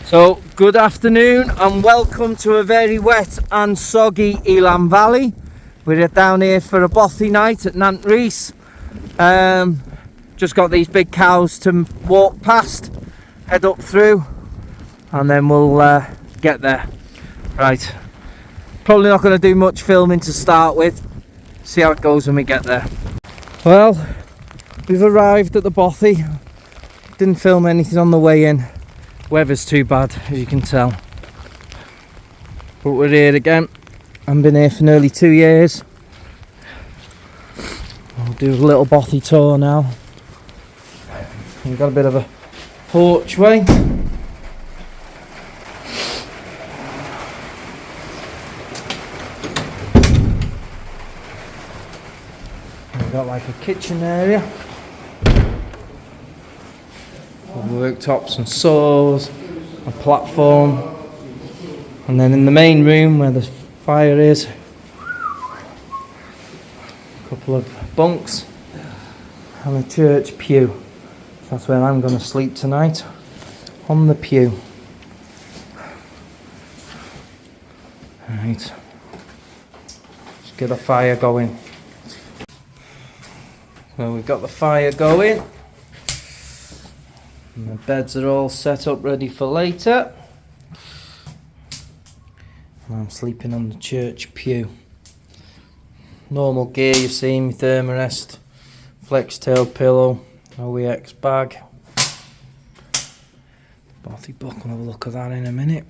So, good afternoon and welcome to a very wet and soggy Elan Valley. We're down here for a Bothy night at Nant Rhys. Just got these big cows to walk past, head up through, and then we'll get there. Right, probably not going to do much filming to start with. See how it goes when we get there. Well, we've arrived at the Bothy. Didn't film anything on the way in. Weather's too bad, as you can tell. But we're here again. I've been here for nearly 2 years. I'll do a little Bothy tour now. We've got a bit of a porchway. We've got like a kitchen area. Worktops and saws, a platform, and then in the main room where the fire is, a couple of bunks and a church pew. That's where I'm going to sleep tonight, on the pew. Right, let's get the fire going. So we've got the fire going. And the beds are all set up ready for later. And I'm sleeping on the church pew. Normal gear you see, my thermarest, flex tail pillow, OEX bag. Bothy book, we'll have a look at that in a minute.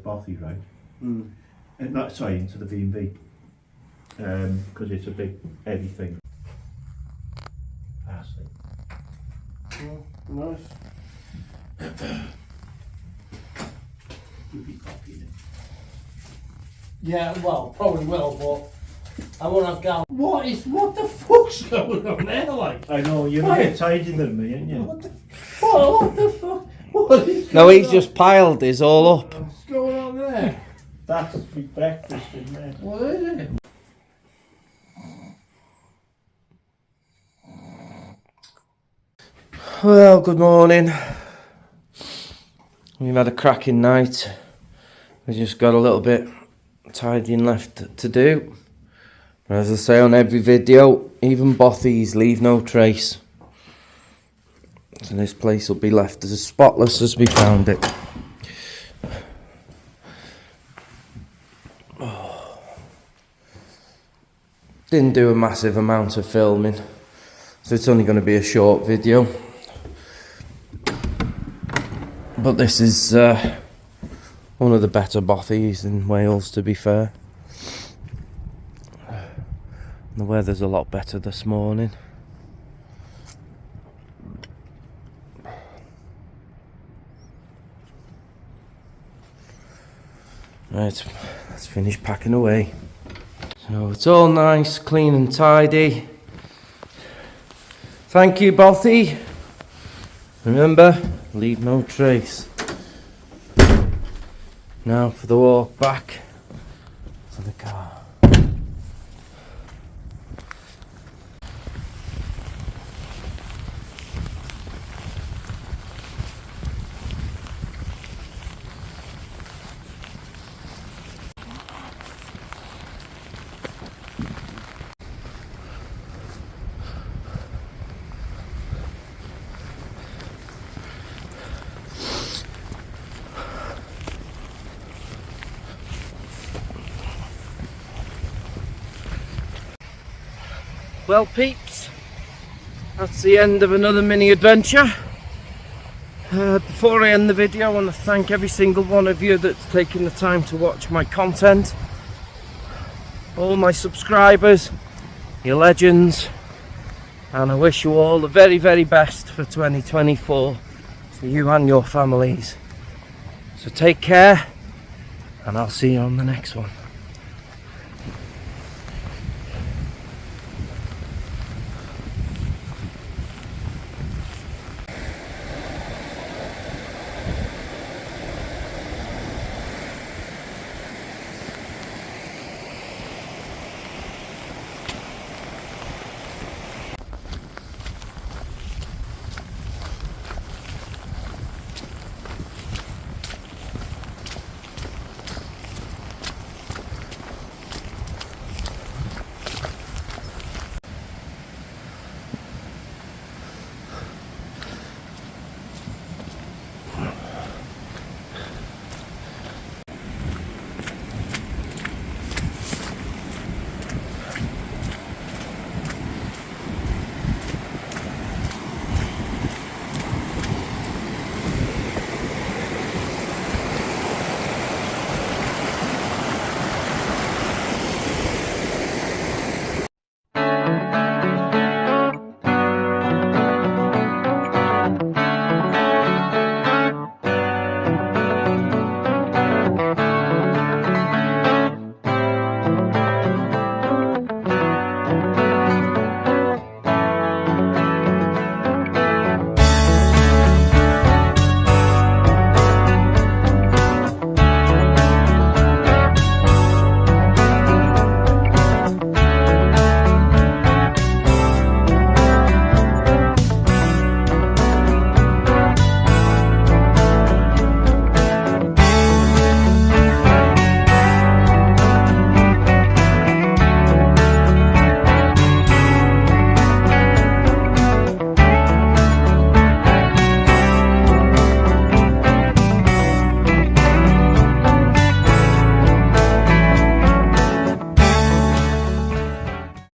Bothy, right? Not sorry, into the B&B, because it's a big heavy thing. Nice. You'll be copying it. Yeah, well, probably will, but I won't have gal. What the fuck's going on there, like? I know, you're a bit tidier than me, aren't you? What the fuck? What is No, going he's on? just piled his all up. What's going on there? That's my breakfast in there. What is it? Well, good morning. We've had a cracking night. We've just got a little bit tidying left to do. But as I say on every video, even Bothy's leave no trace. So this place will be left as spotless as we found it. Didn't do a massive amount of filming, so it's only going to be a short video. But this is one of the better Bothys in Wales, to be fair. The weather's a lot better this morning. Right, let's finish packing away. So it's all nice, clean and tidy. Thank you, Bothy. Remember, leave no trace. Now for the walk back to the car. Well peeps, that's the end of another mini adventure. Before I end the video, I want to thank every single one of you that's taken the time to watch my content. All my subscribers, you're legends, and I wish you all the very, very best for 2024 for you and your families. So take care, and I'll see you on the next one.